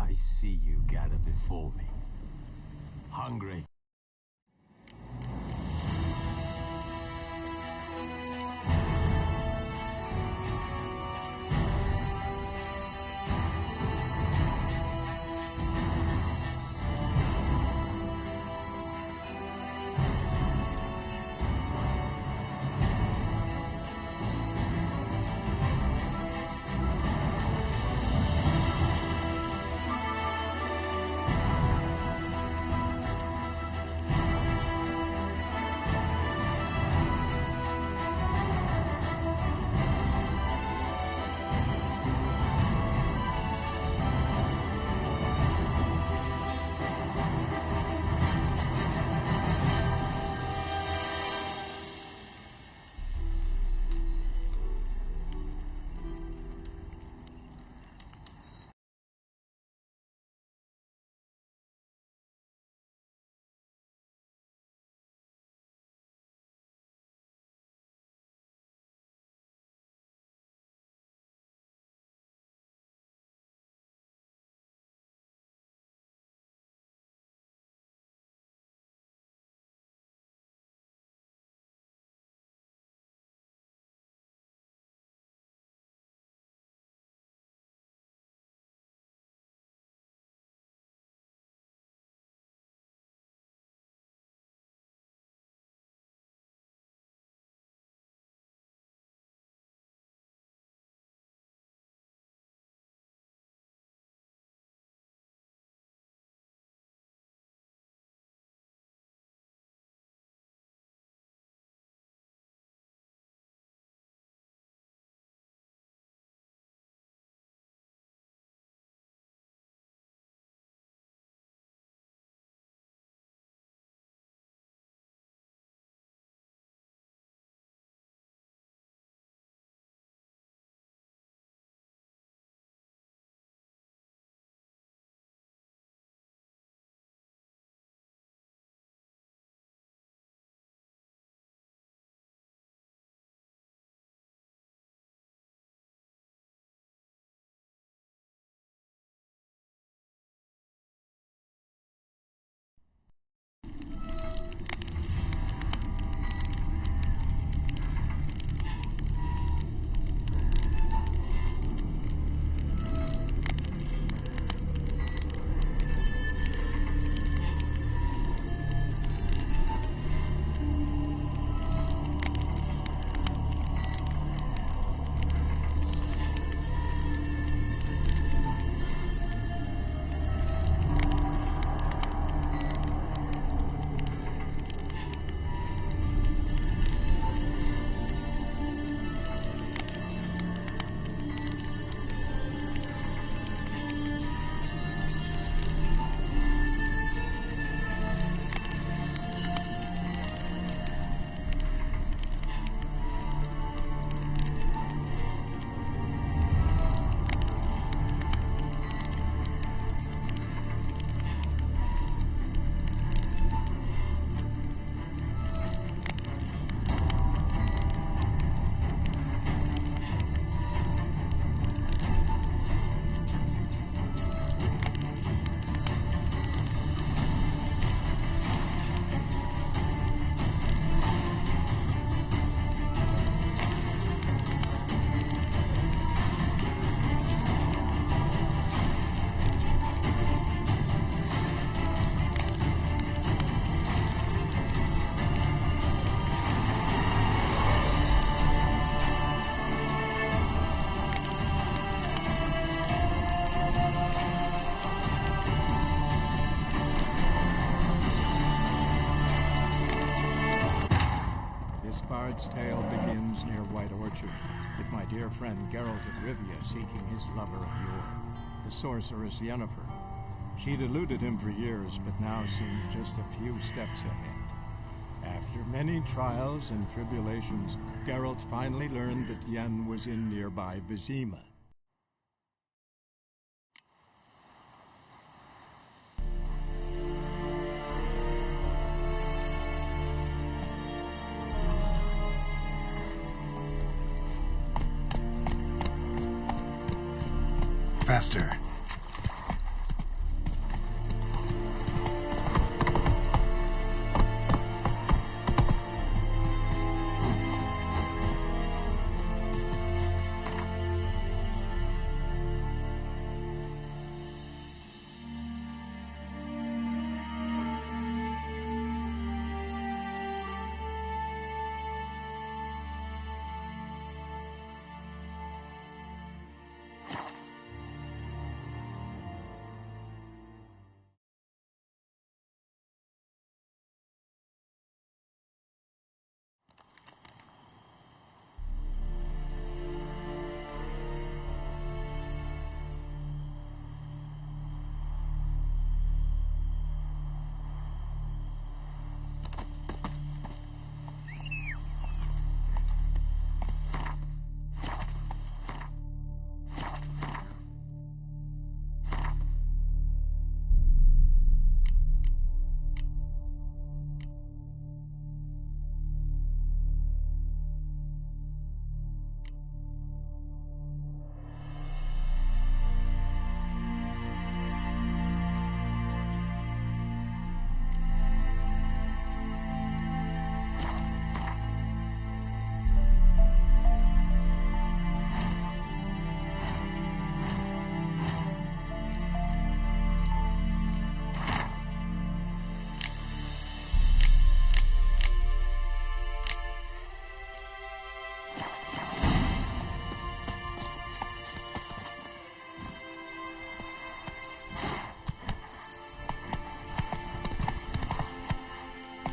I see you gather before me. Hungry. Bard's tale begins near White Orchard, with my dear friend Geralt of Rivia seeking his lover of yore, the sorceress Yennefer. She'd eluded him for years, but now seemed just a few steps ahead. After many trials and tribulations, Geralt finally learned that Yen was in nearby Vizima. Faster.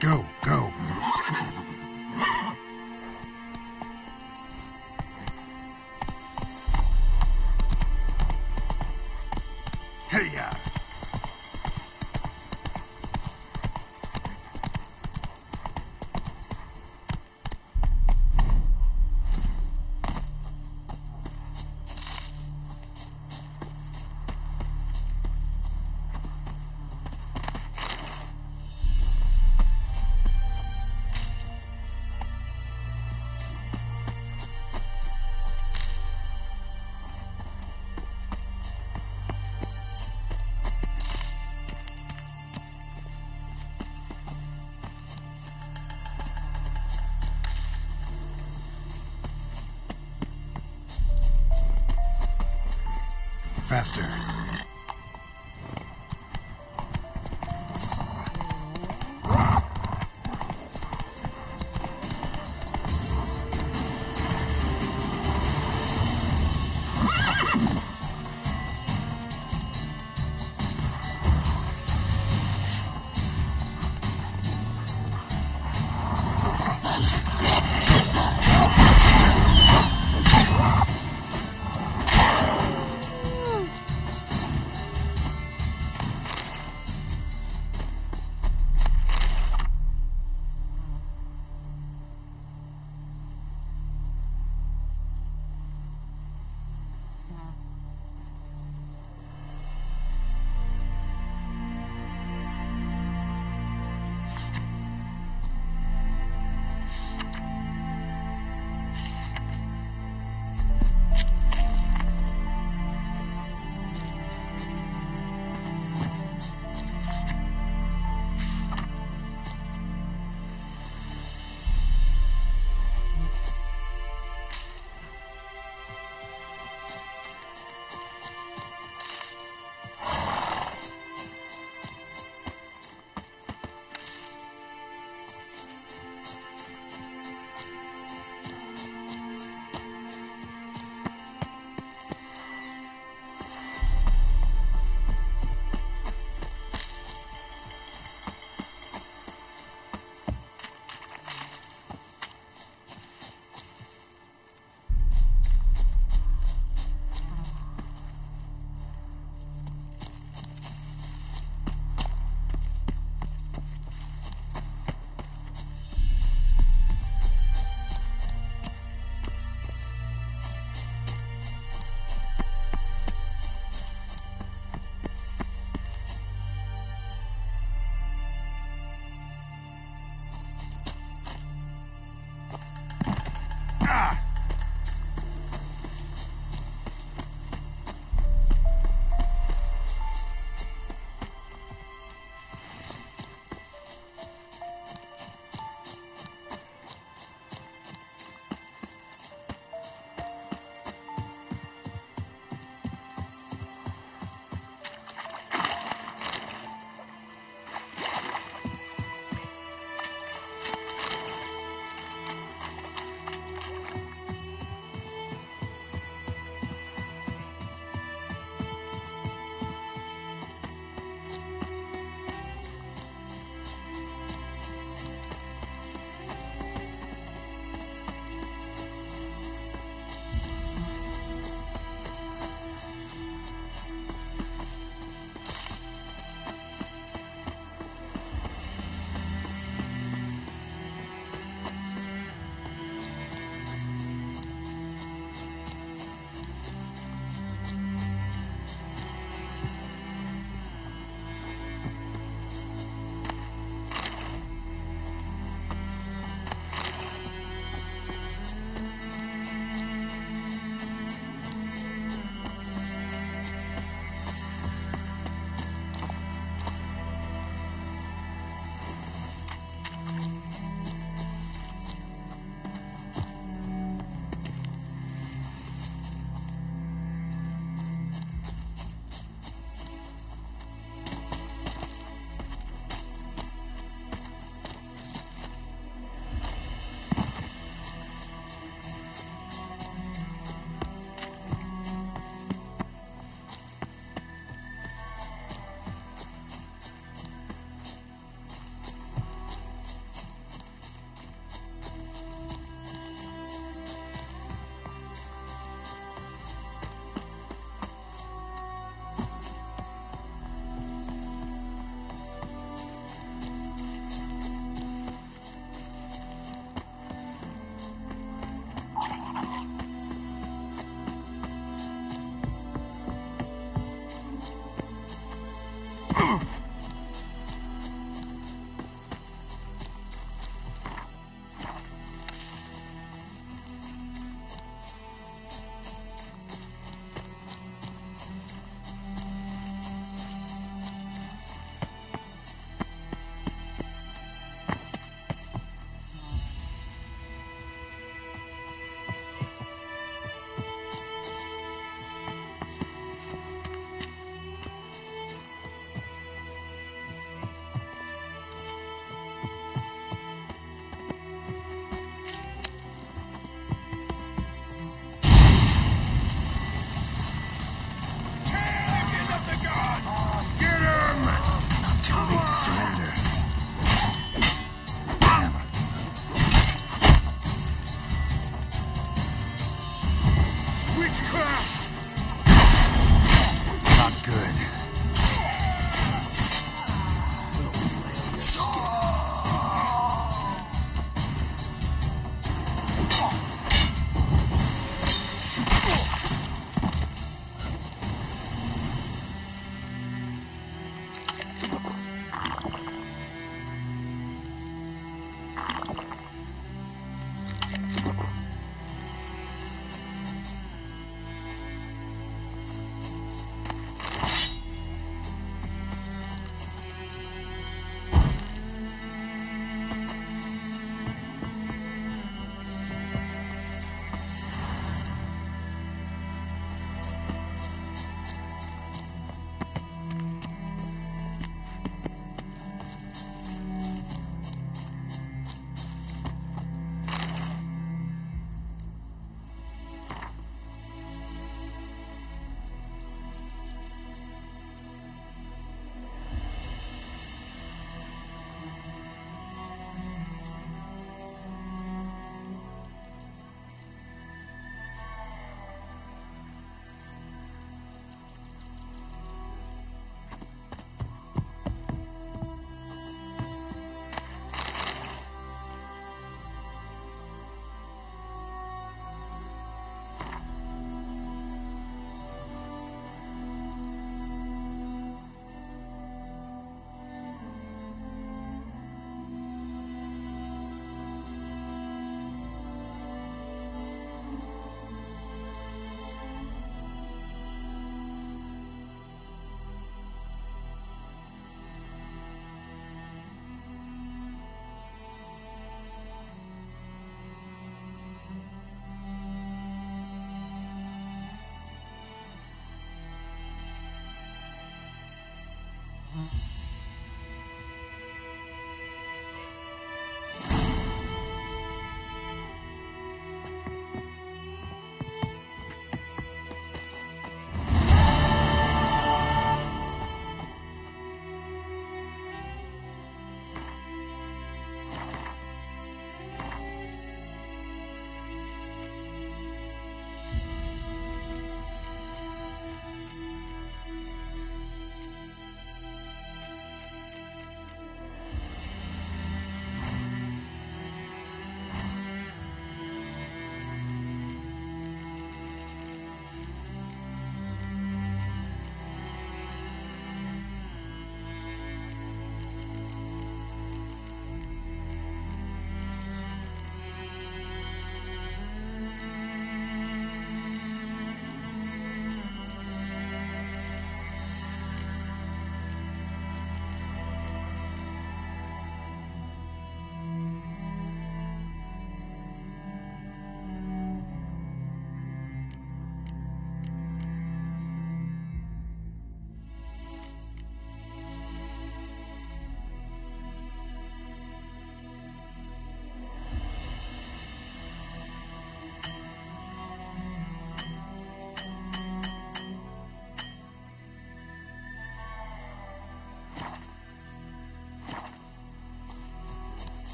Go, go. Hey-ya! Faster.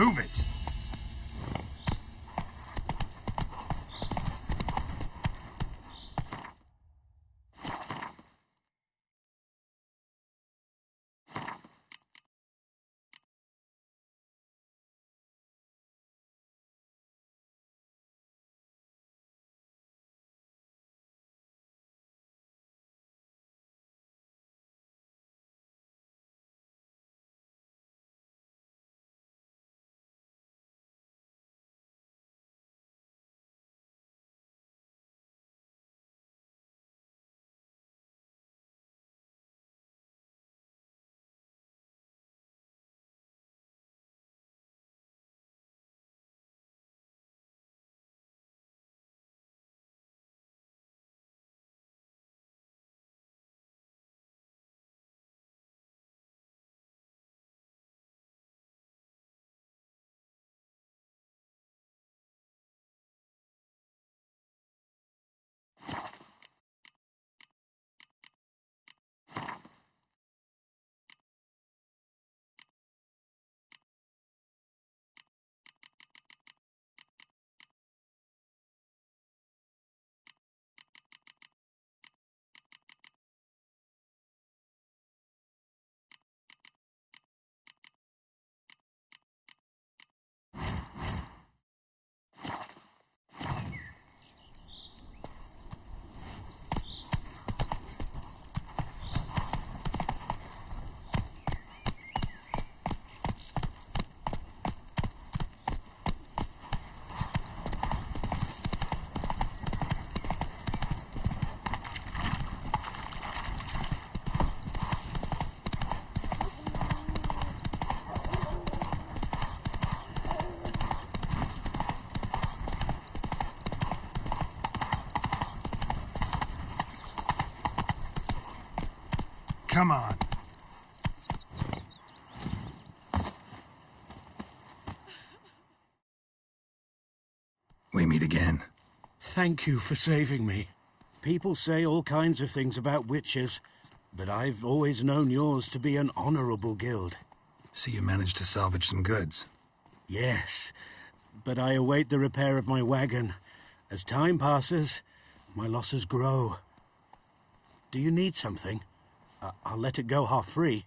Move it! Come on. We meet again. Thank you for saving me. People say all kinds of things about witches, but I've always known yours to be an honorable guild. See, you managed to salvage some goods. Yes, but I await the repair of my wagon. As time passes, my losses grow. Do you need something? I'll let it go half-free.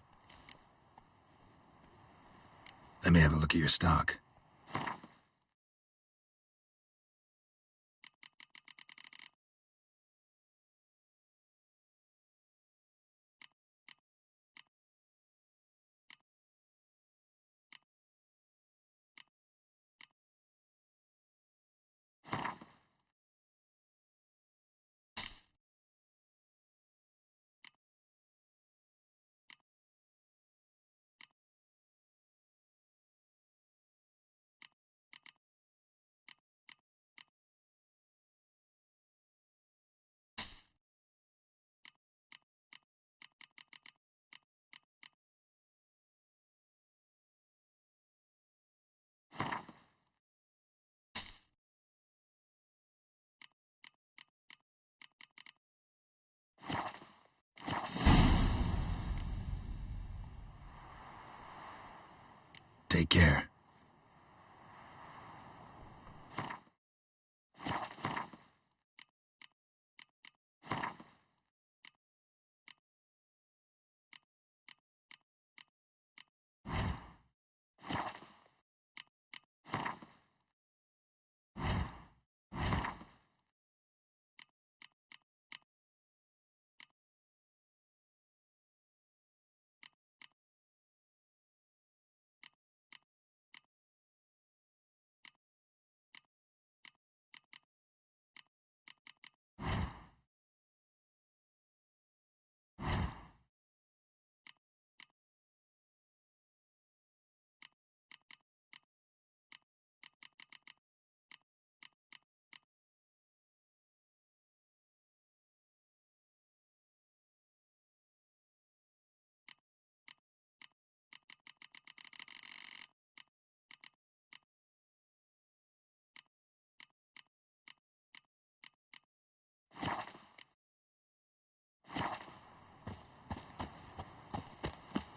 Let me have a look at your stock. Take care.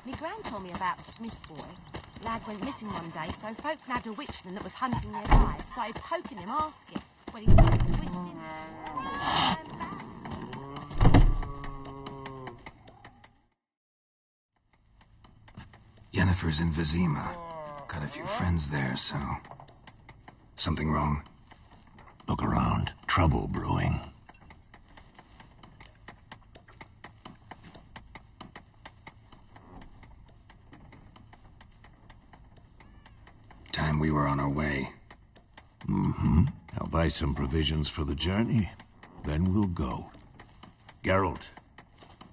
Me gran told me about the Smith boy. Lad went missing one day, so folk nabbed a witchman that was hunting nearby, started poking him, asking. When he started twisting... Yennefer's in Vizima. Got a few friends there, so... Something wrong? Look around. Trouble brewing. Time we were on our way. I'll buy some provisions for the journey. Then we'll go. Geralt,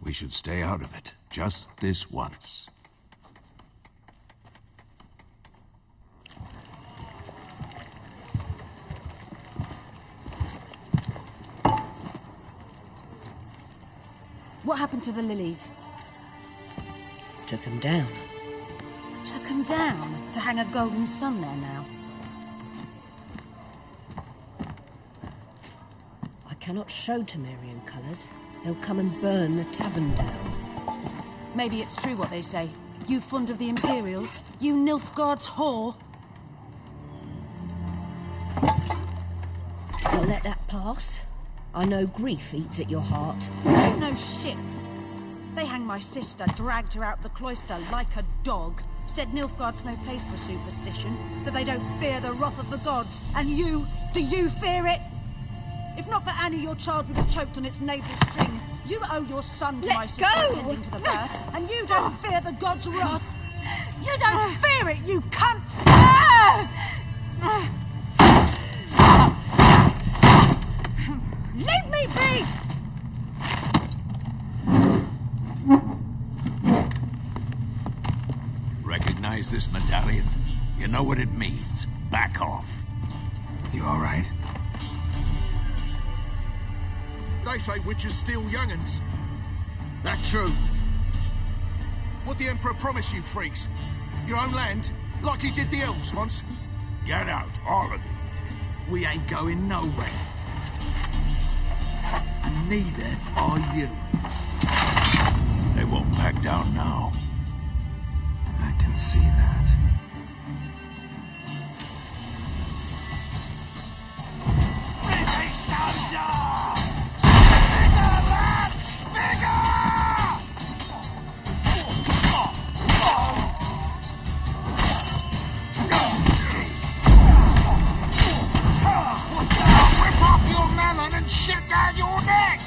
we should stay out of it. Just this once. What happened to the lilies? Took him down. Took them down to hang a golden sun there now. I cannot show Temerian colours. They'll come and burn the tavern down. Maybe it's true what they say. You fond of the Imperials? You Nilfgaard's whore? I'll let that pass. I know grief eats at your heart. Don't know shit. They hanged my sister, dragged her out the cloister like a dog. Said Nilfgaard's no place for superstition, that they don't fear the wrath of the gods. And you, do you fear it? If not for Annie, your child would have choked on its navel string. You owe your son to my sister attending to the birth, and you don't fear the gods' wrath. You don't fear it, you cunt! Leave me be! Recognize this medallion? You know what it means. Back off. You all right? They say witches steal young'uns. That true? What the Emperor promise you freaks? Your own land? Like he did the elves once? Get out, all of you. We ain't going nowhere. And neither are you. They won't back down now. I can see that. British soldier! Whip off your melon and shit down your neck!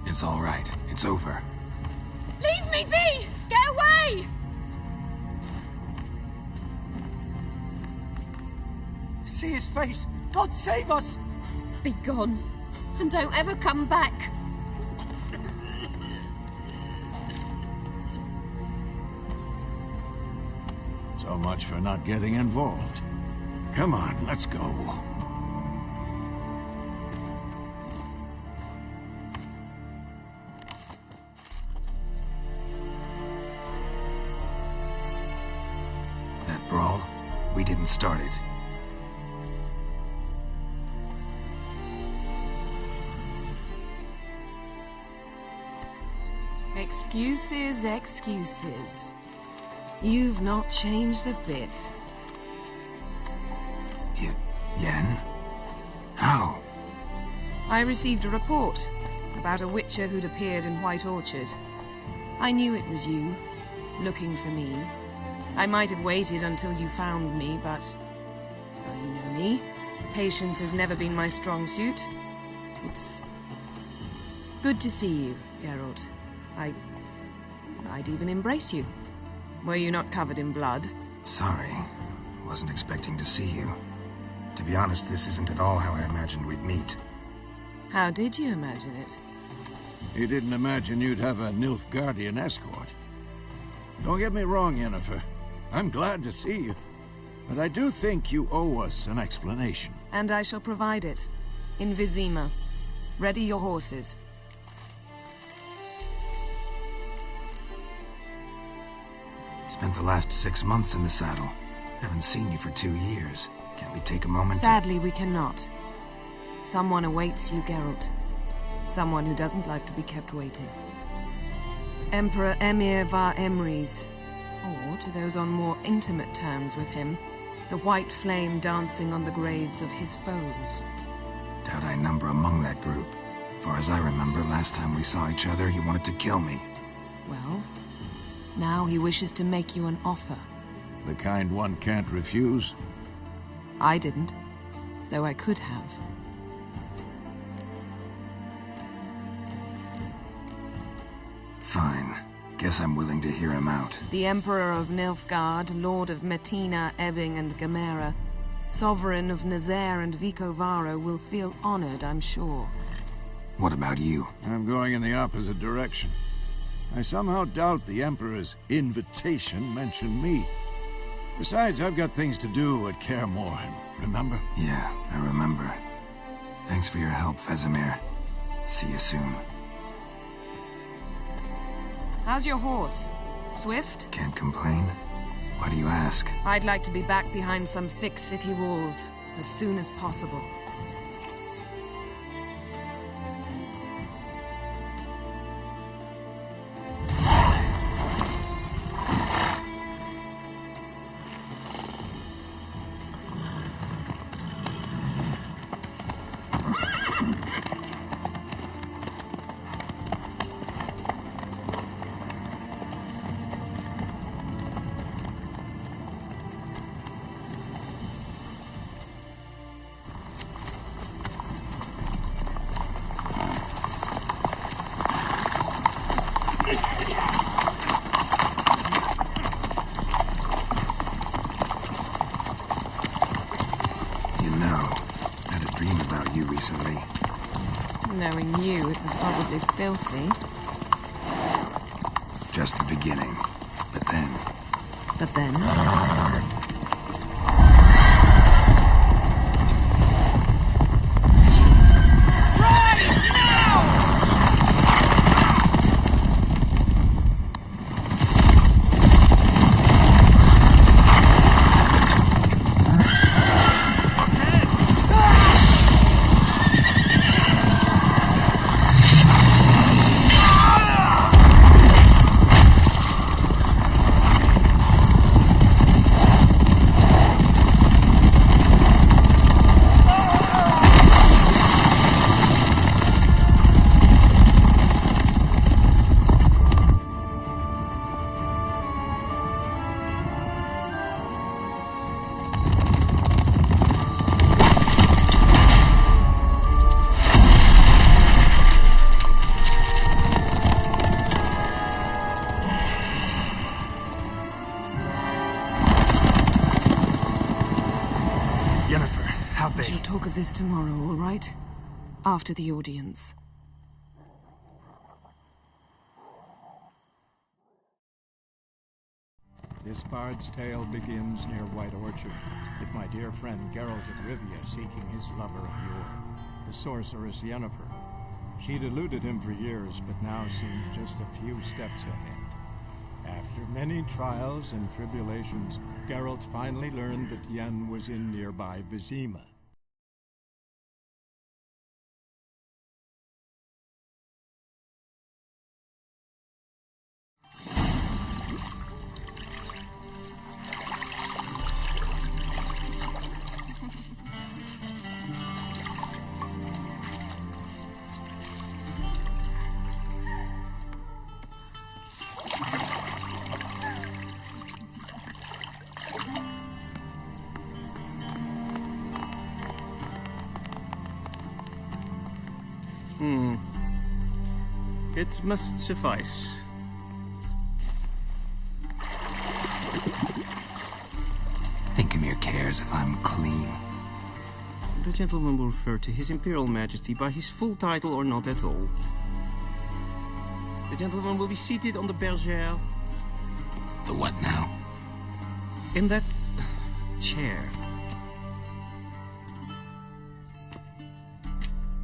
It's all right. It's over. Leave me be! Get away! See his face! God save us! Be gone, and don't ever come back. So much for not getting involved. Come on, let's go. That brawl, we didn't start it. Excuses, excuses. You've not changed a bit. Yen? How? I received a report about a witcher who'd appeared in White Orchard. I knew it was you, looking for me. I might have waited until you found me, but... well, you know me. Patience has never been my strong suit. It's... good to see you, Geralt. I'd even embrace you. Were you not covered in blood? Sorry. Wasn't expecting to see you. To be honest, this isn't at all how I imagined we'd meet. How did you imagine it? You didn't imagine you'd have a Nilfgaardian escort. Don't get me wrong, Yennefer. I'm glad to see you. But I do think you owe us an explanation. And I shall provide it. In Vizima. Ready your horses. Spent the last 6 months in the saddle. Haven't seen you for 2 years. Can't we take a moment Sadly, we cannot. Someone awaits you, Geralt. Someone who doesn't like to be kept waiting. Emperor Emir var Emreis. Or, to those on more intimate terms with him, the white flame dancing on the graves of his foes. Doubt I number among that group. Far as I remember, last time we saw each other, he wanted to kill me. Well, now he wishes to make you an offer. The kind one can't refuse. I didn't, though I could have. Fine. Guess I'm willing to hear him out. The Emperor of Nilfgaard, Lord of Metina, Ebbing, and Gamera, Sovereign of Nazaire and Vicovaro will feel honored, I'm sure. What about you? I'm going in the opposite direction. I somehow doubt the Emperor's invitation mentioned me. Besides, I've got things to do at Kaer Morhen, remember? Yeah, I remember. Thanks for your help, Vesemir. See you soon. How's your horse? Swift? Can't complain. Why do you ask? I'd like to be back behind some thick city walls as soon as possible. Recently. Knowing you, it was probably filthy. Just the beginning. But then... But then? We shall talk of this tomorrow, all right? After the audience. This bard's tale begins near White Orchard, with my dear friend Geralt of Rivia seeking his lover of yore, the sorceress Yennefer. She'd eluded him for years, but now seemed just a few steps ahead. After many trials and tribulations, Geralt finally learned that Yen was in nearby Vizima. It must suffice. Thinkemere cares if I'm clean. The gentleman will refer to His Imperial Majesty by his full title or not at all. The gentleman will be seated on the bergère. The what now? In that chair.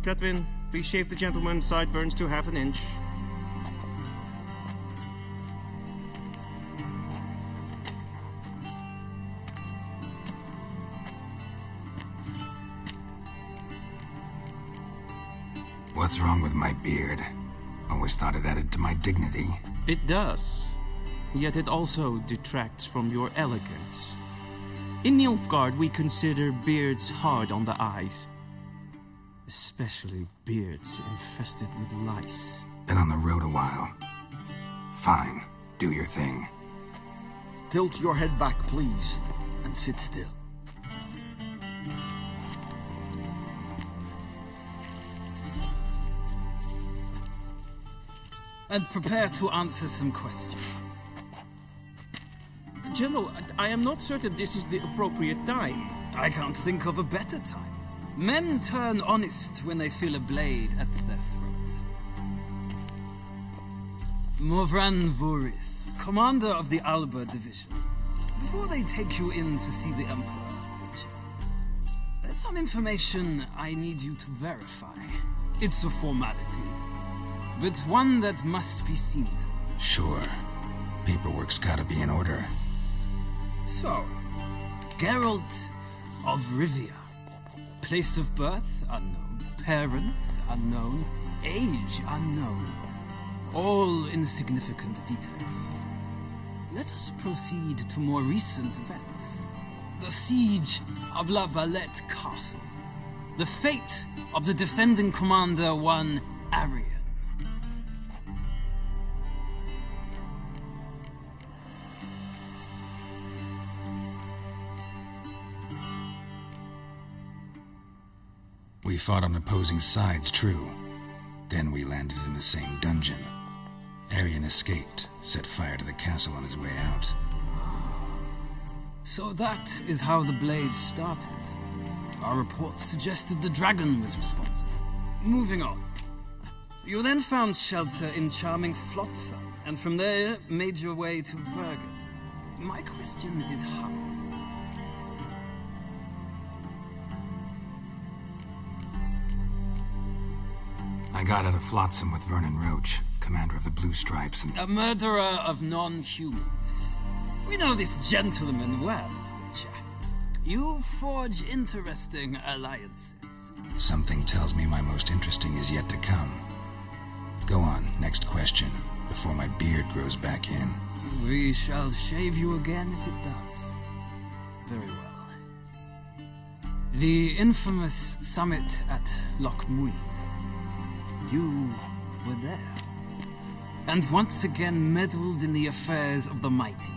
Catwin, please shave the gentleman's sideburns to half an inch. What's wrong with my beard? Always thought it added to my dignity. It does. Yet it also detracts from your elegance. In Nilfgaard, we consider beards hard on the eyes. Especially beards infested with lice. Been on the road a while. Fine, do your thing. Tilt your head back, please, and sit still. And prepare to answer some questions. General, I am not certain this is the appropriate time. I can't think of a better time. Men turn honest when they feel a blade at their throat. Morvran Voorhis, commander of the Alba Division. Before they take you in to see the Emperor, Witcher, there's some information I need you to verify. It's a formality, but one that must be seen to. Sure. Paperwork's gotta be in order. So, Geralt of Rivia. Place of birth, unknown. Parents, unknown. Age, unknown. All insignificant details. Let us proceed to more recent events. The siege of La Valette Castle. The fate of the defending commander, one Arian. We fought on opposing sides, true. Then we landed in the same dungeon. Arian escaped, set fire to the castle on his way out. So that is how the blade started. Our reports suggested the dragon was responsible. Moving on. You then found shelter in charming Flotsam, and from there made your way to Vergen. My question is how? I got out of Flotsam with Vernon Roach, commander of the Blue Stripes, and... A murderer of non-humans. We know this gentleman well, Witcher. You forge interesting alliances. Something tells me my most interesting is yet to come. Go on, next question, before my beard grows back in. We shall shave you again if it does. Very well. The infamous summit at Loch Muin. You were there. And once again meddled in the affairs of the mighty.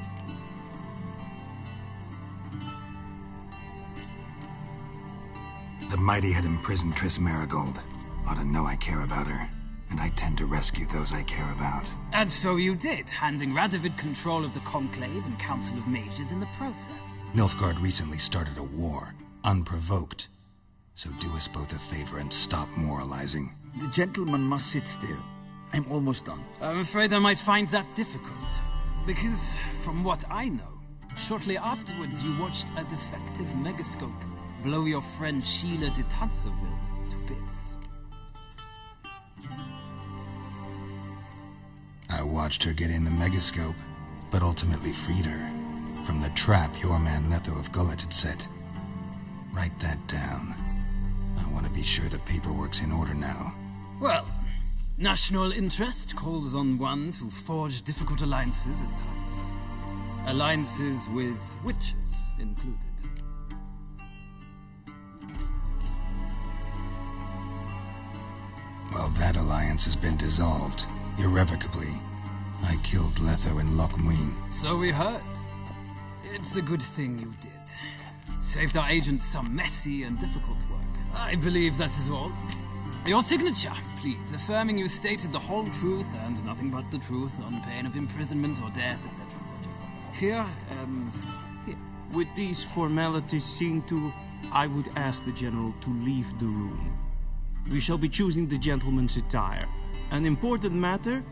The mighty had imprisoned Triss Marigold. Ought to know I care about her. And I tend to rescue those I care about. And so you did, handing Radovid control of the Conclave and Council of Mages in the process. Nilfgaard recently started a war, unprovoked. So do us both a favor and stop moralizing. The gentleman must sit still. I'm almost done. I'm afraid I might find that difficult. Because, from what I know, shortly afterwards you watched a defective megascope blow your friend Sheila de Tanserville to bits. I watched her get in the megascope, but ultimately freed her from the trap your man Letho of Gullet had set. Write that down. I want to be sure the paperwork's in order now. Well, national interest calls on one to forge difficult alliances at times. Alliances with witches included. Well, that alliance has been dissolved, irrevocably. I killed Letho in Loch Muin. So we heard. It's a good thing you did. Saved our agent some messy and difficult work. I believe that is all. Your signature, please, affirming you stated the whole truth and nothing but the truth on pain of imprisonment or death, etc., etc. Here and here. With these formalities seen to, I would ask the General to leave the room. We shall be choosing the gentleman's attire. An important matter,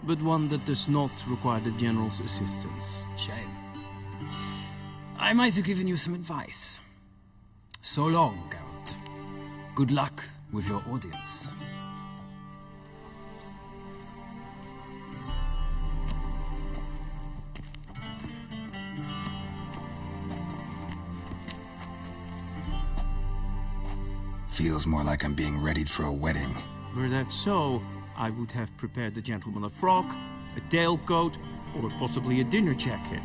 but one that does not require the General's assistance. Shame. I might have given you some advice. So long, Geralt. Good luck with your audience. Feels more like I'm being readied for a wedding. Were that so, I would have prepared the gentleman a frock, a tailcoat, or possibly a dinner jacket.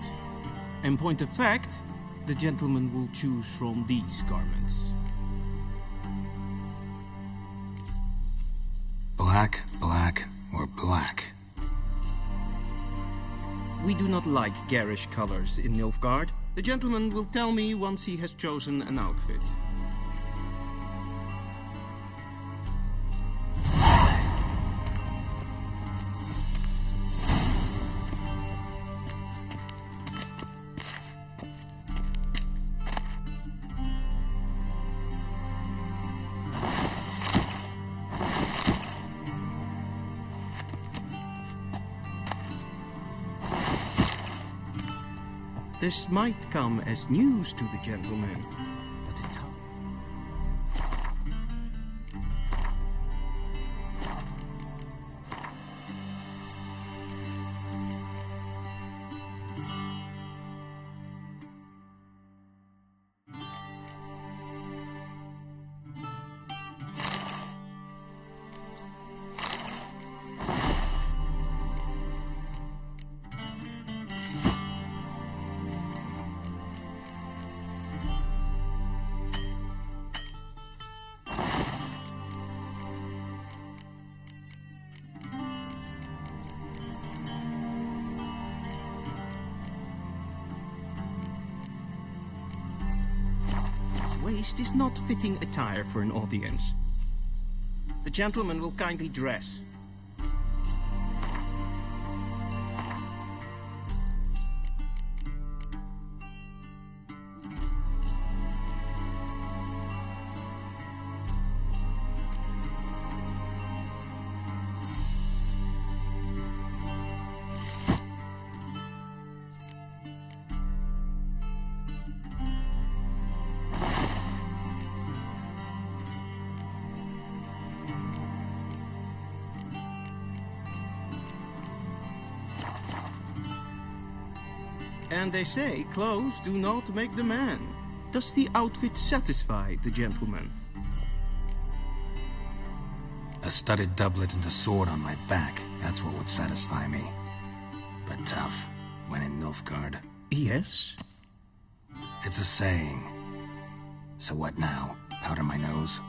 In point of fact, the gentleman will choose from these garments. Black, black, or black? We do not like garish colors in Nilfgaard. The gentleman will tell me once he has chosen an outfit. This might come as news to the gentleman, but it's how. Waist is not fitting attire for an audience. The gentleman will kindly dress. And they say clothes do not make the man. Does the outfit satisfy the gentleman? A studded doublet and a sword on my back, that's what would satisfy me. But tough, when in Nilfgaard. Yes? It's a saying. So what now? Powder my nose?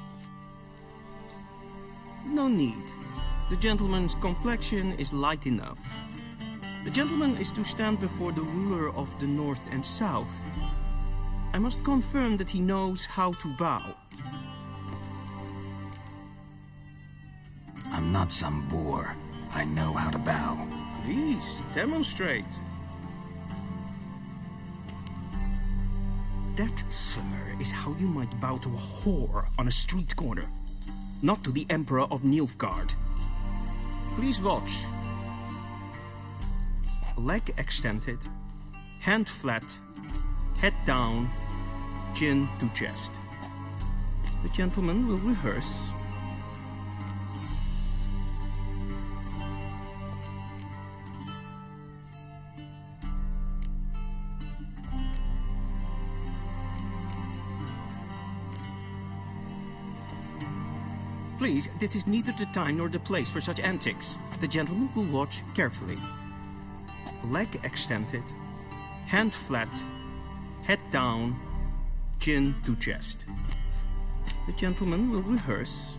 No need. The gentleman's complexion is light enough. The gentleman is to stand before the ruler of the North and South. I must confirm that he knows how to bow. I'm not some boor. I know how to bow. Please, demonstrate. That, sir, is how you might bow to a whore on a street corner. Not to the Emperor of Nilfgaard. Please watch. Leg extended, hand flat, head down, chin to chest. The gentleman will rehearse. Please, this is neither the time nor the place for such antics. The gentleman will watch carefully. Leg extended, hand flat, head down, chin to chest. The gentleman will rehearse.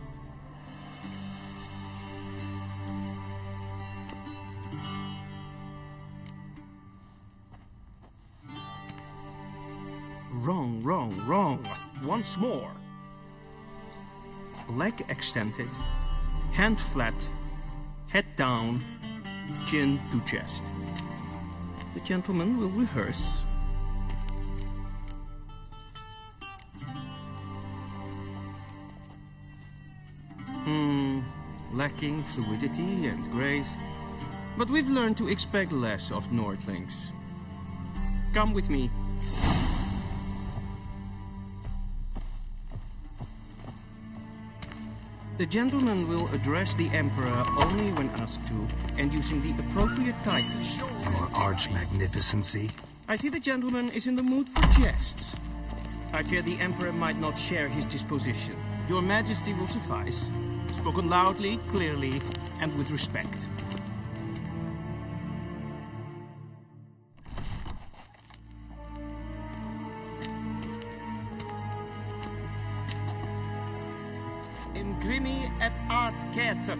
Wrong, wrong, wrong. Once more. Leg extended, hand flat, head down, chin to chest. The gentleman will rehearse. Lacking fluidity and grace. But we've learned to expect less of Nordlings. Come with me. The gentleman will address the Emperor only when asked to, and using the appropriate titles. Your Arch-Magnificency? I see the gentleman is in the mood for jests. I fear the Emperor might not share his disposition. Your Majesty will suffice. Spoken loudly, clearly, and with respect. Imprimi et art ketzer.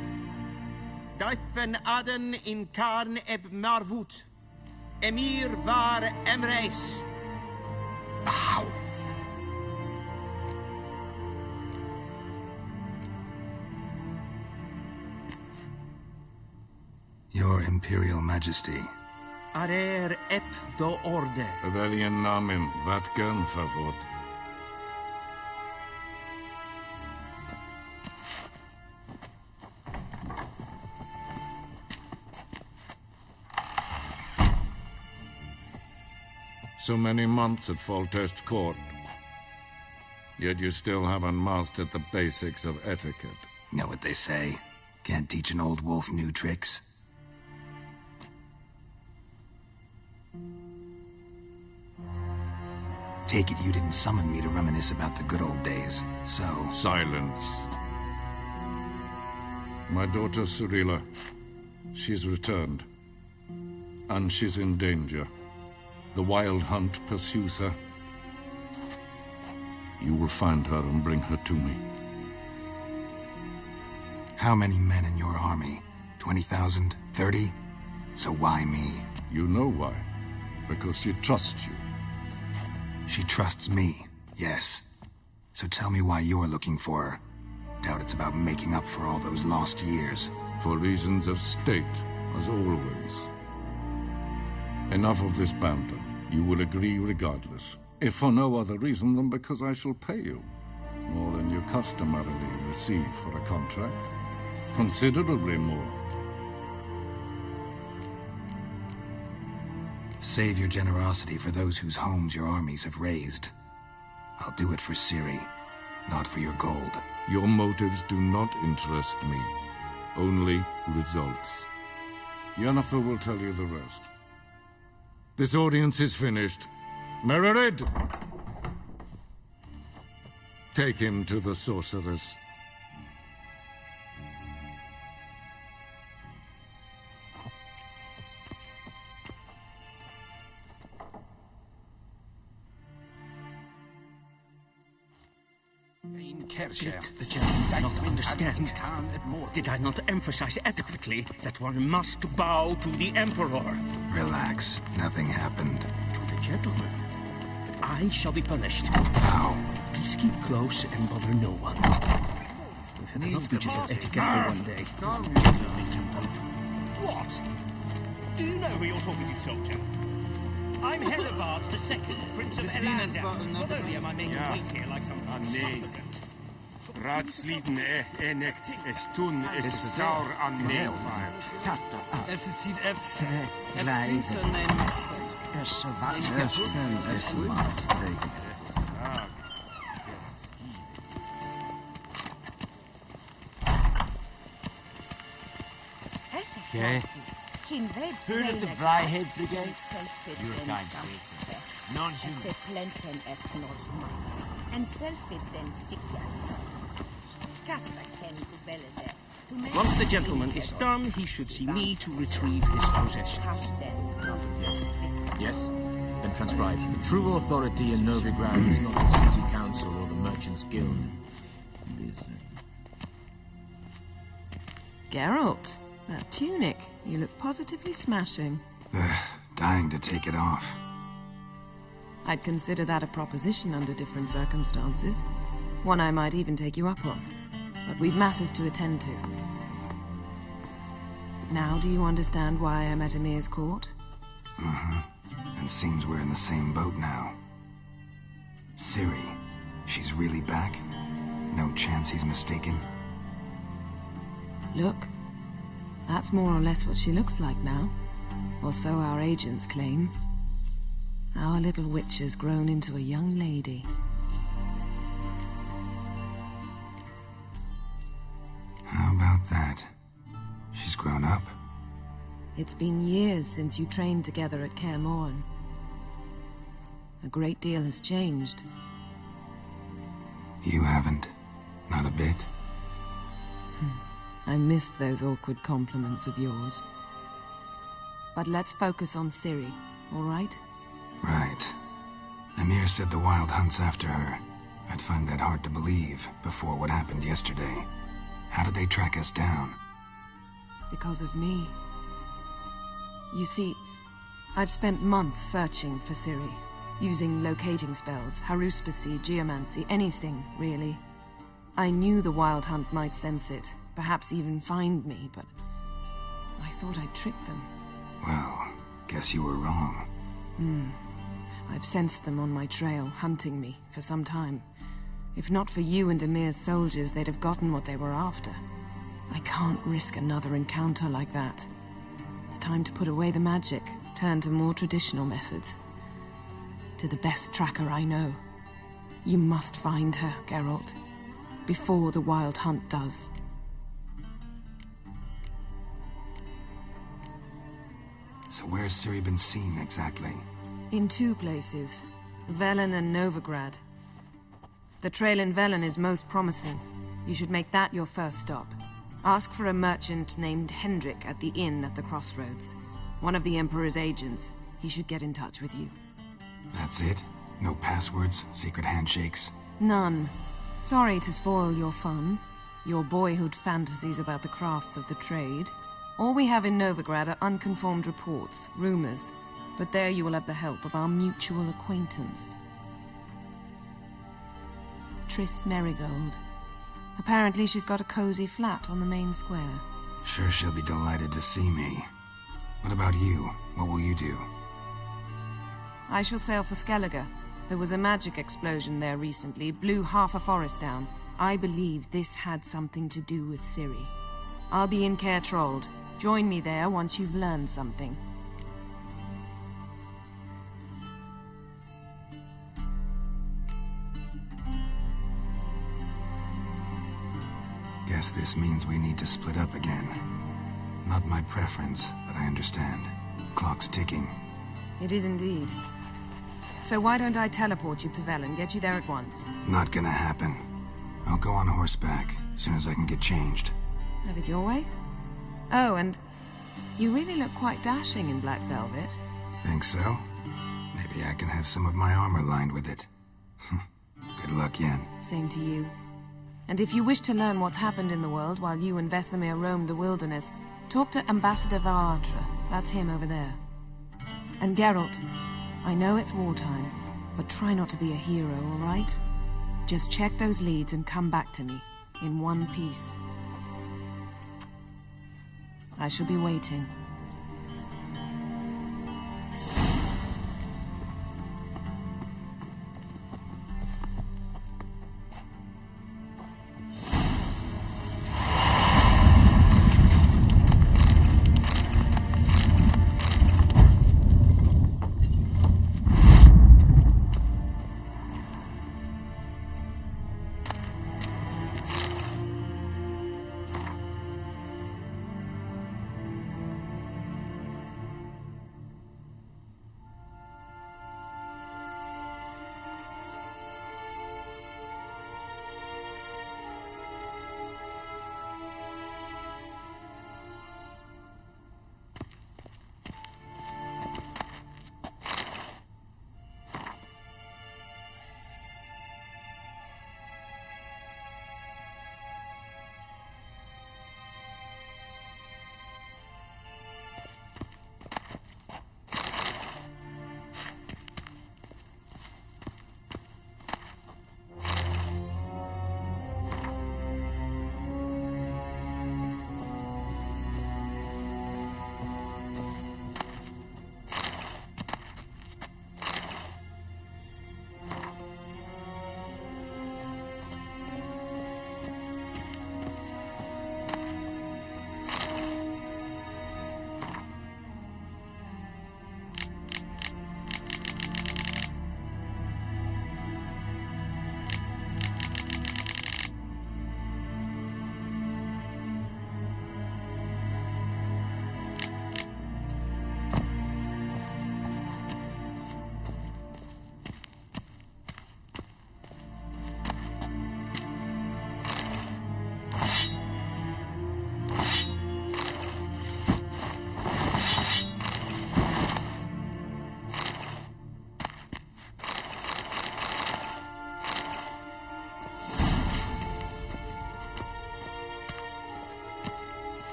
Daifen aden in karn eb marvut. Emir var emreis. Bow. Your Imperial Majesty. Arer ep do orde. Rebellion namen, vatgen favor. So many months at Foltest Court. Yet you still haven't mastered the basics of etiquette. Know what they say? Can't teach an old wolf new tricks. Take it you didn't summon me to reminisce about the good old days, so... Silence. My daughter Cirilla, she's returned. And she's in danger. The Wild Hunt pursues her. You will find her and bring her to me. How many men in your army? 20,000? 30? So why me? You know why. Because she trusts you. She trusts me, yes. So tell me why you're looking for her. Doubt it's about making up for all those lost years. For reasons of state, as always. Enough of this banter. You will agree regardless. If for no other reason than because I shall pay you. More than you customarily receive for a contract. Considerably more. Save your generosity for those whose homes your armies have razed. I'll do it for Ciri, not for your gold. Your motives do not interest me. Only results. Yennefer will tell you the rest. This audience is finished. Mererid! Take him to the sorceress. Did the gentleman not understand? Did I not emphasize adequately that one must bow to the Emperor? Relax. Nothing happened. To the gentleman. But I shall be punished. How? Please keep close and bother no one. We've had enough breaches of etiquette for one day. What? Do you know who you're talking to, soldier? I'm Helivard II, Prince of Elandel. Not only am I made to wait here like some supplicant. Raadsliden enekt es tun es saur an neelvaar. Es sieht efs. Finster nemen. Es wachten es maatstreken. Okay. Who of the Vryhead Brigade? You're kind Non-human. And self-evident sickness. Once the gentleman is done, he should see me to retrieve his possessions. Yes? Then transcribe. The true authority in Novigrad is not the City Council or the Merchants' Guild. Geralt, that tunic. You look positively smashing. Dying to take it off. I'd consider that a proposition under different circumstances. One I might even take you up on. But we've matters to attend to. Now do you understand why I'm at Emir's court? Mm-hmm. And seems we're in the same boat now. Ciri, she's really back? No chance he's mistaken? Look, that's more or less what she looks like now. Or so our agents claim. Our little witch has grown into a young lady. How about that? She's grown up? It's been years since you trained together at Kaer Morhen. A great deal has changed. You haven't. Not a bit. I missed those awkward compliments of yours. But let's focus on Ciri, all right? Right. Emir said the Wild Hunt's after her. I'd find that hard to believe before what happened yesterday. How did they track us down? Because of me. You see, I've spent months searching for Ciri, using locating spells, haruspicy, geomancy, anything, really. I knew the Wild Hunt might sense it, perhaps even find me, but I thought I'd tricked them. Well, guess you were wrong. I've sensed them on my trail, hunting me, for some time. If not for you and Emir's soldiers, they'd have gotten what they were after. I can't risk another encounter like that. It's time to put away the magic, turn to more traditional methods. To the best tracker I know. You must find her, Geralt. Before the Wild Hunt does. So where's Ciri been seen, exactly? In 2 places. Velen and Novigrad. The trail in Velen is most promising. You should make that your first stop. Ask for a merchant named Hendrik at the inn at the crossroads. One of the Emperor's agents. He should get in touch with you. That's it? No passwords, secret handshakes? None. Sorry to spoil your fun. Your boyhood fantasies about the crafts of the trade. All we have in Novigrad are unconfirmed reports, rumors. But there you will have the help of our mutual acquaintance. Triss Merigold. Apparently she's got a cozy flat on the main square. Sure she'll be delighted to see me. What about you? What will you do? I shall sail for Skellige. There was a magic explosion there recently, blew half a forest down. I believe this had something to do with Ciri. I'll be in Caer Trolde. Join me there once you've learned something. Guess this means we need to split up again. Not my preference, but I understand. Clock's ticking. It is indeed. So why don't I teleport you to Velen, get you there at once? Not gonna happen. I'll go on horseback, as soon as I can get changed. Have it your way? Oh, and you really look quite dashing in black velvet. Think so? Maybe I can have some of my armor lined with it. Good luck, Yen. Same to you. And if you wish to learn what's happened in the world while you and Vesemir roamed the wilderness, talk to Ambassador Varatra. That's him over there. And Geralt, I know it's wartime, but try not to be a hero, all right? Just check those leads and come back to me, in one piece. I shall be waiting.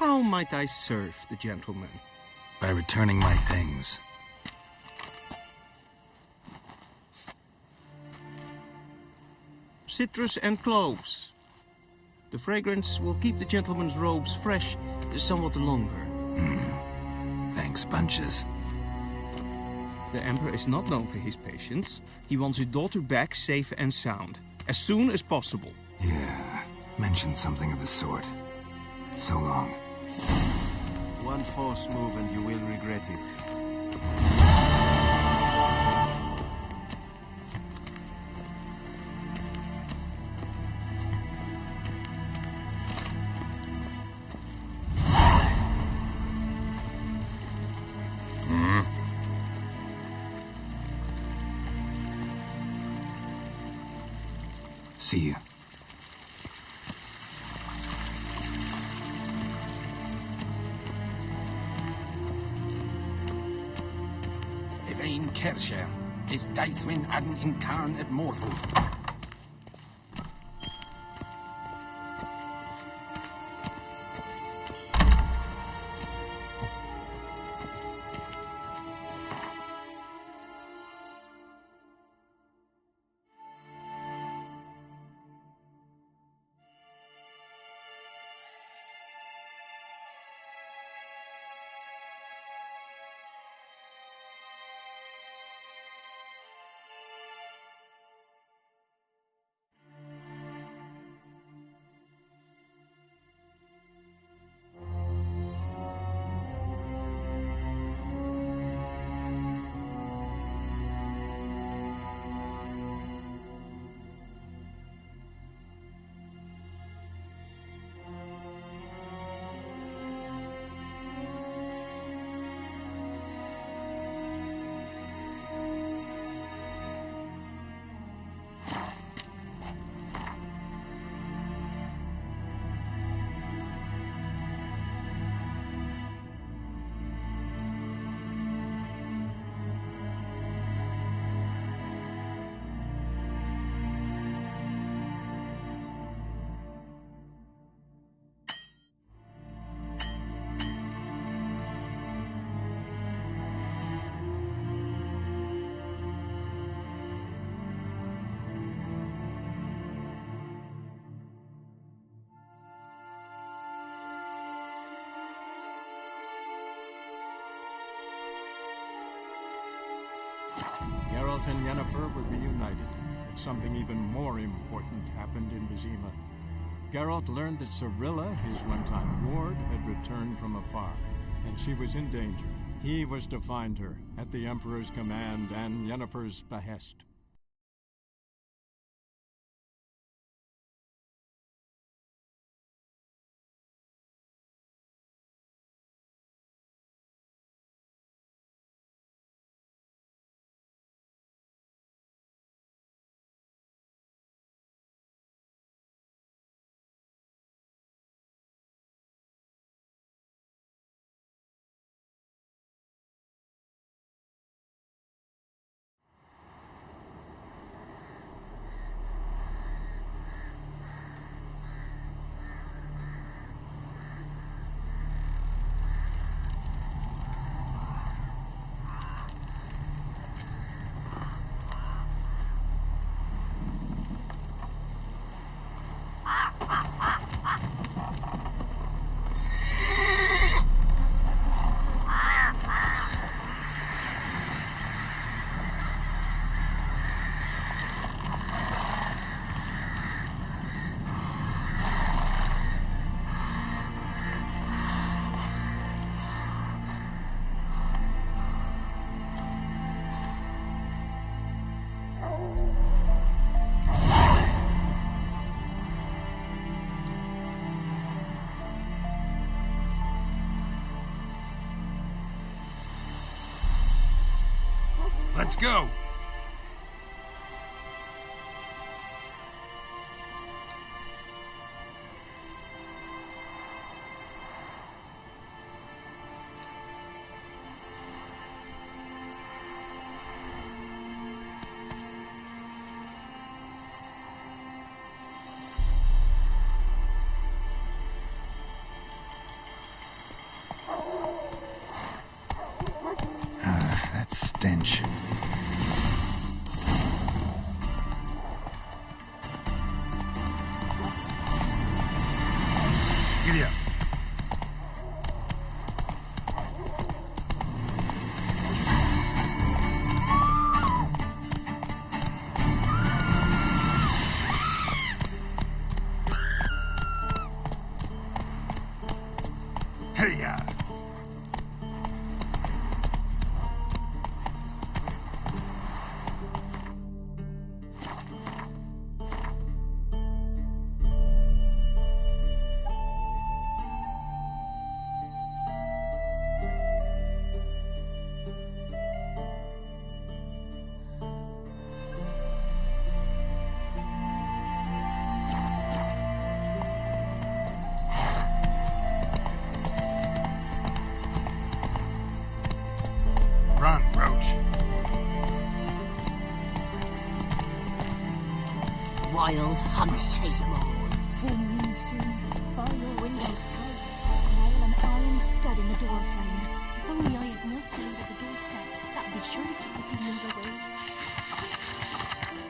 How might I serve the gentleman? By returning my things. Citrus and cloves. The fragrance will keep the gentleman's robes fresh somewhat longer. Thanks, bunches. The Emperor is not known for his patience. He wants his daughter back safe and sound, as soon as possible. Yeah, mentioned something of the sort. So long. One false move and you will regret it. See you. Evain Kersher is Daithwin Adden in Karn at Morfoot. Geralt and Yennefer would be united, but something even more important happened in Vizima. Geralt learned that Cirilla, his one-time ward, had returned from afar, and she was in danger. He was to find her, at the Emperor's command and Yennefer's behest. Let's go! stench. Giddy up. Hey-ya! Run, Roach. Wild hunt take more. Full moon soon. Bar your windows tight. Nail an iron stud in the door frame. If only I had milk to leave at the doorstep. That'd be sure to keep the demons away.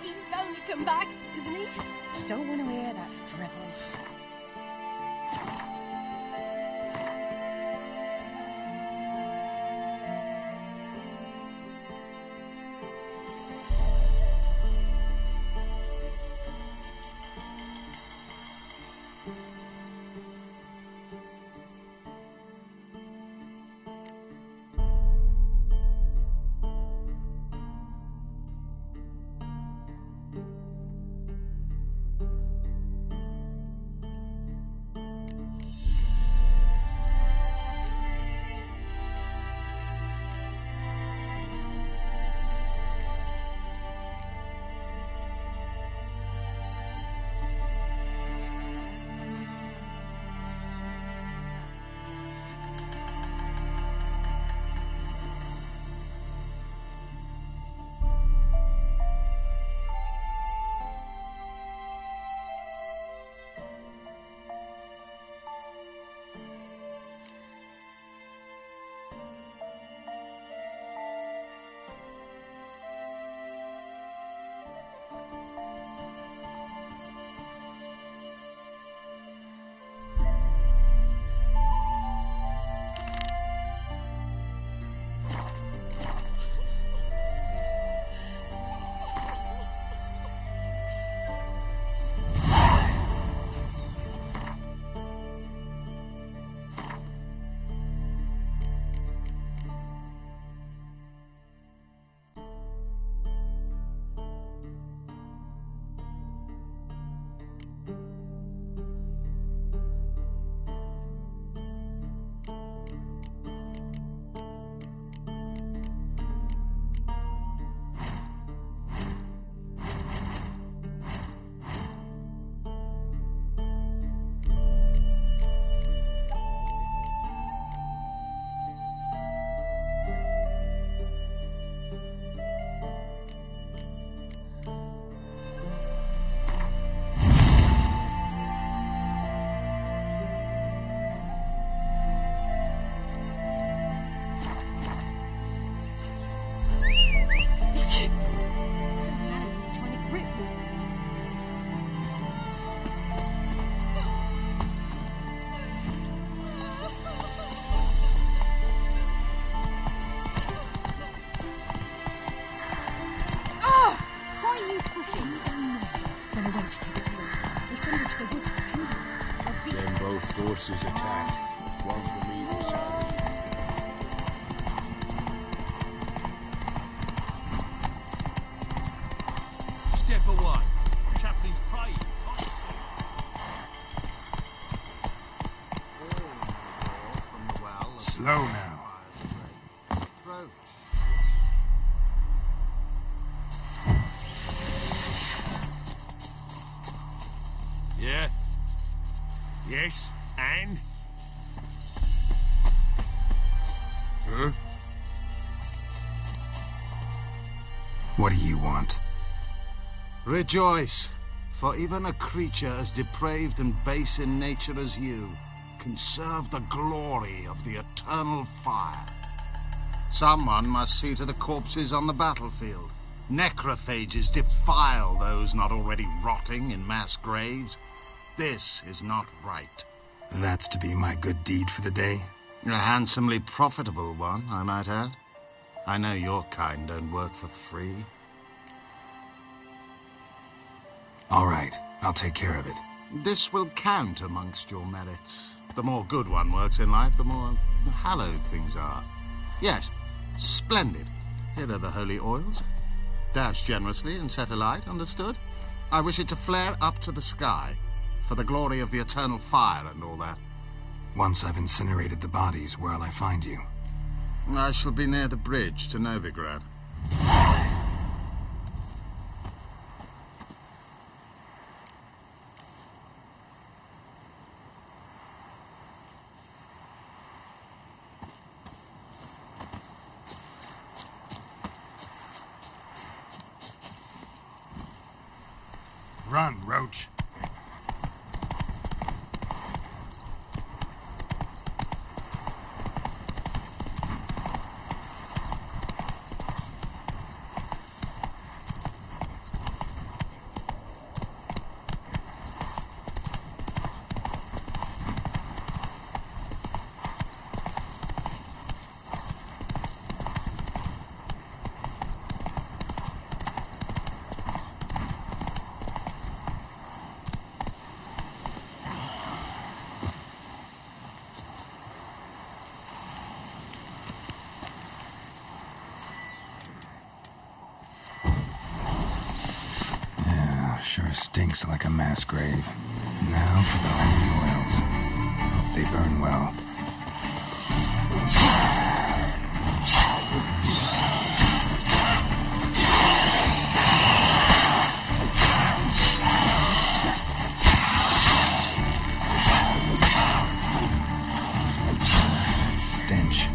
He's bound to come back, isn't he? Don't want to hear that drivel. Forces attacked, one from either side. Step away. Chaplain's praying. Slow now. Yeah? Yes, and? Huh? What do you want? Rejoice, for even a creature as depraved and base in nature as you can serve the glory of the eternal fire. Someone must see to the corpses on the battlefield. Necrophages defile those not already rotting in mass graves. This is not right. That's to be my good deed for the day? A handsomely profitable one, I might add. I know your kind don't work for free. All right, I'll take care of it. This will count amongst your merits. The more good one works in life, the more hallowed things are. Yes, splendid. Here are the holy oils. Dash generously and set alight, understood? I wish it to flare up to the sky, for the glory of the eternal fire and all that. Once I've incinerated the bodies, where'll I find you? I shall be near the bridge to Novigrad. Run, Roach. Sure stinks like a mass grave. Now for the holy oils. Hope they burn well. Stench.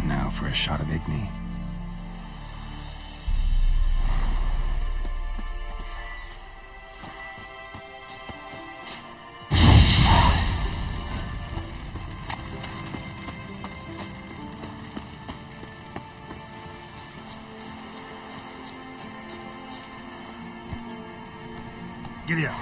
Now for a shot of Igni. Giddy up.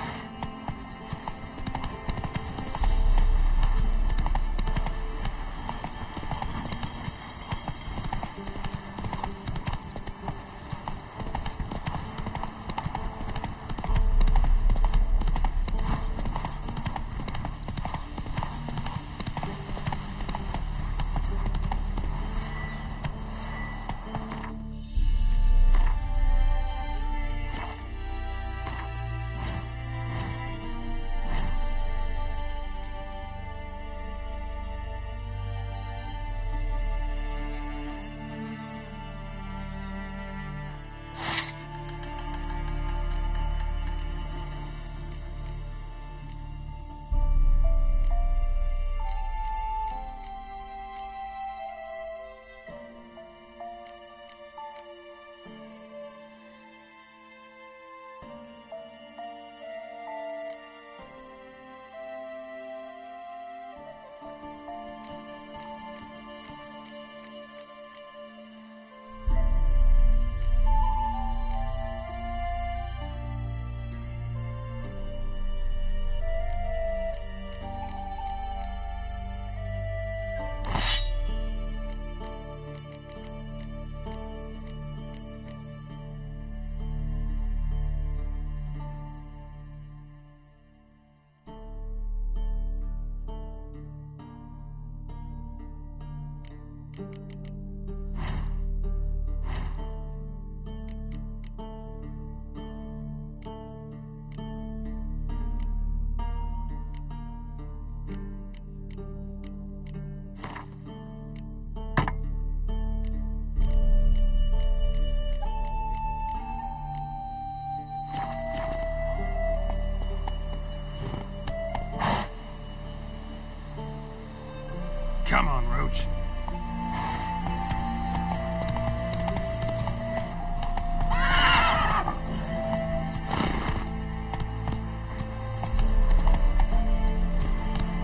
Come on, Roach.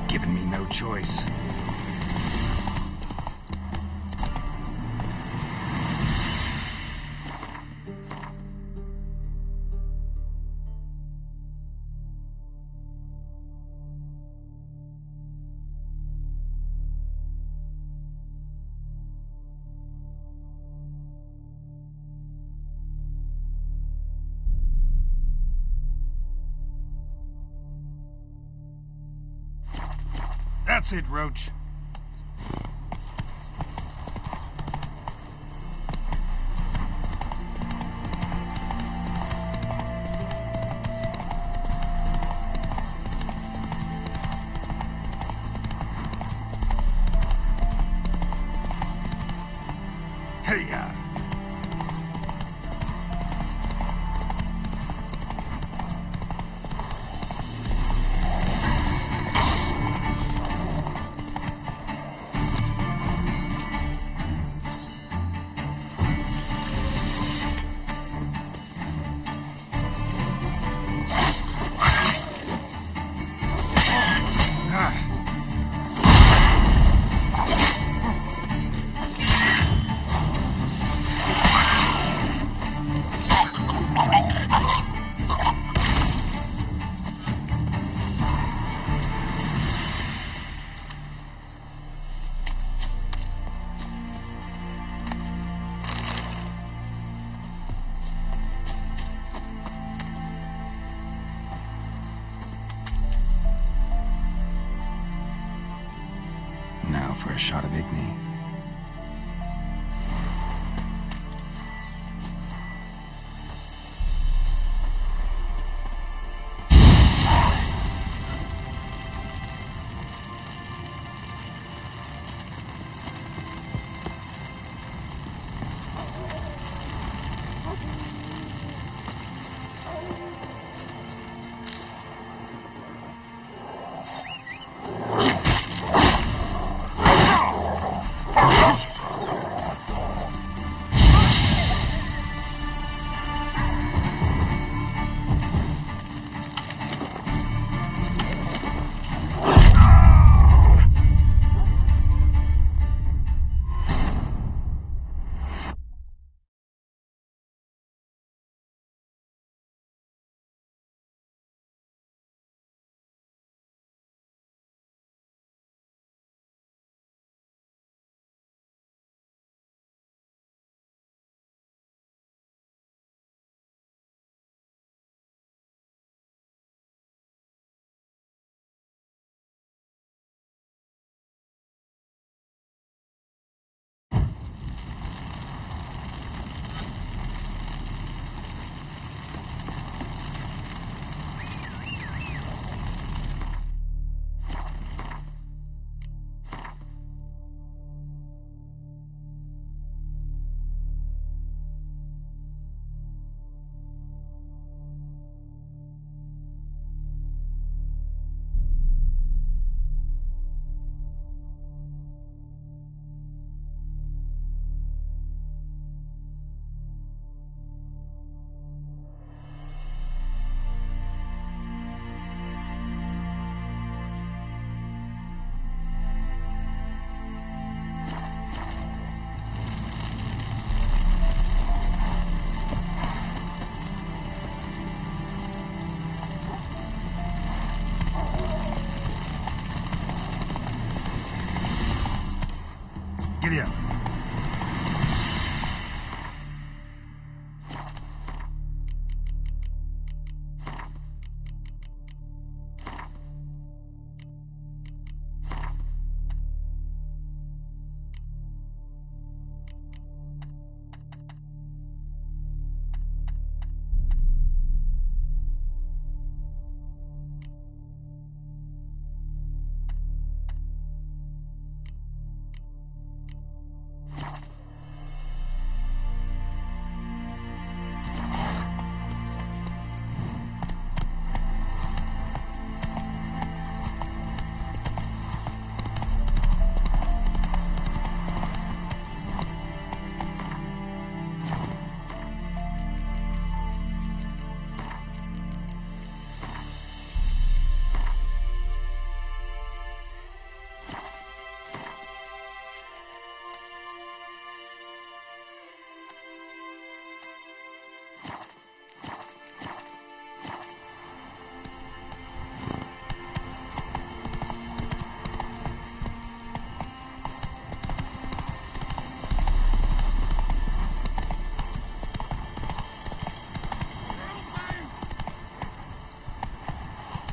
Giving me no choice. That's it, Roach. Hey-ya! Now for a shot of Igni. Giddy up.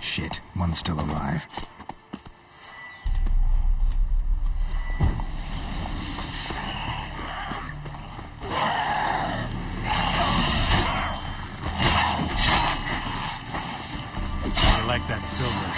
Shit, one's still alive. I like that silver.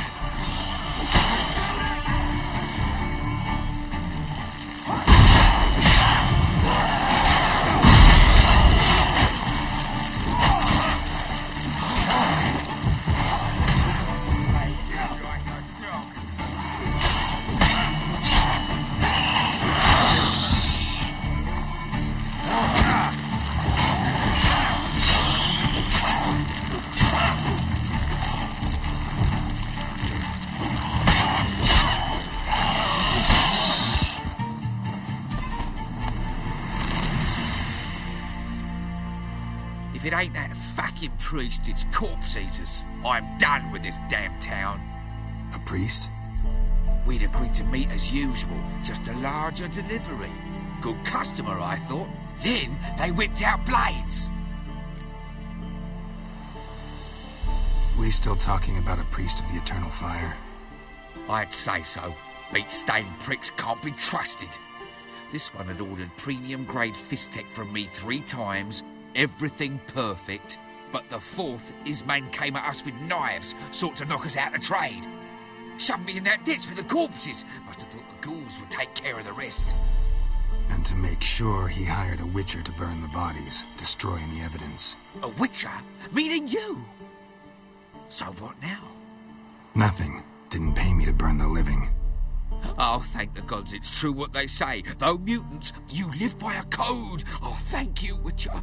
If it ain't that fucking priest, it's corpse eaters. I'm done with this damn town. A priest? We'd agreed to meet as usual, just a larger delivery. Good customer, I thought. Then they whipped out blades. We still talking about a priest of the Eternal Fire? I'd say so. Beat-stained pricks can't be trusted. This one had ordered premium-grade fist-tech from me 3 times, everything perfect, but the 4th, his man came at us with knives, sought to knock us out of trade. Shoved me in that ditch with the corpses. Must have thought the ghouls would take care of the rest. And to make sure, he hired a witcher to burn the bodies, destroying the evidence. A witcher? Meaning you? So what now? Nothing. Didn't pay me to burn the living. Oh, thank the gods it's true what they say. Though mutants, you live by a code. Oh, thank you, Witcher.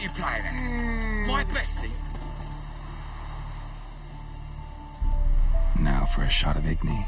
you playing at? My bestie? Now for a shot of Igni.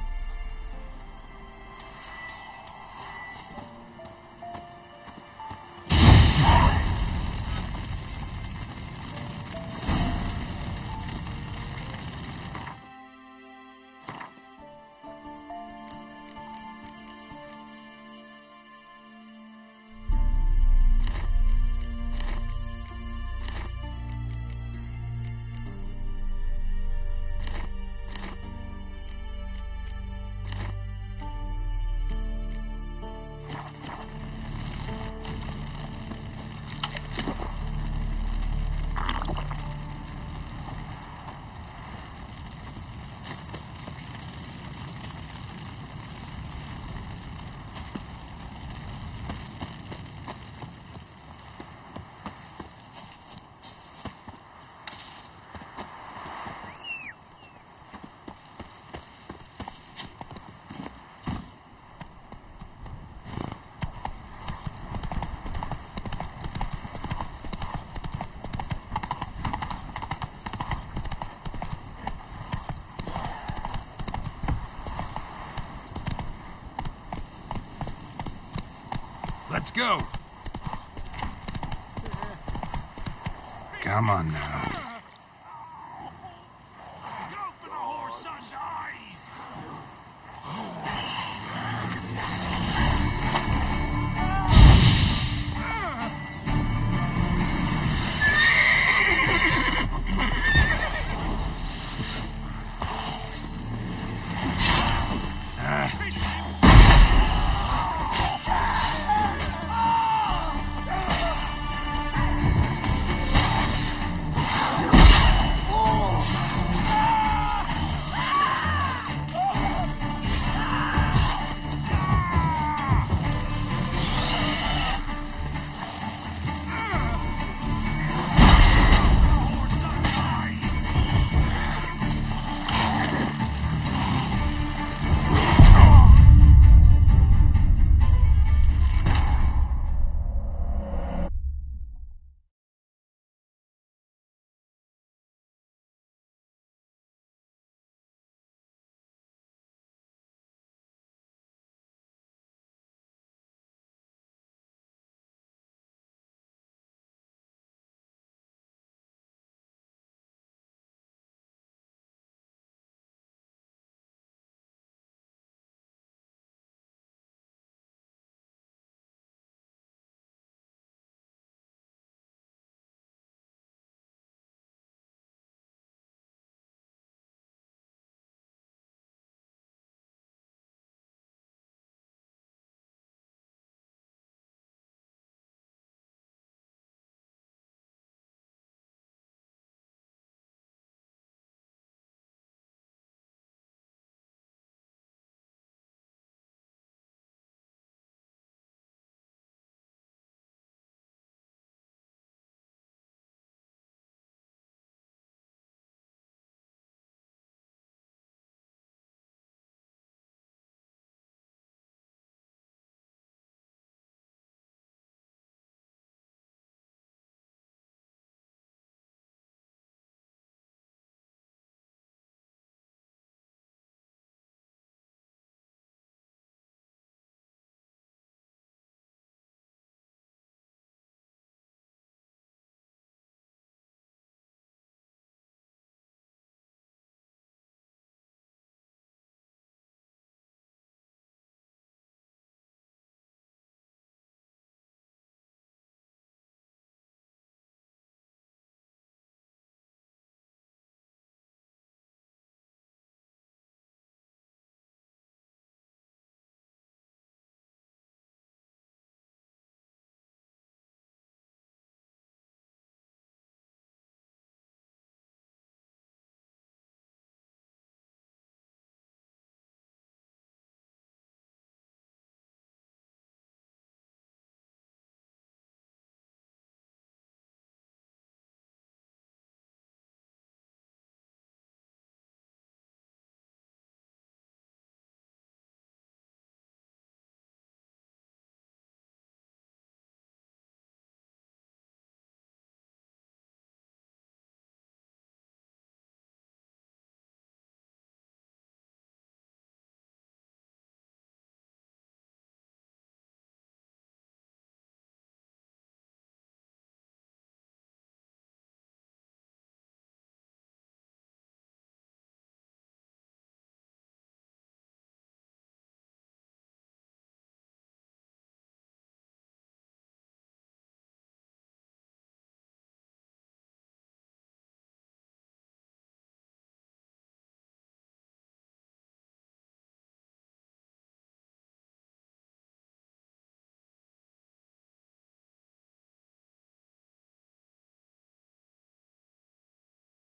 Let's go. Come on now.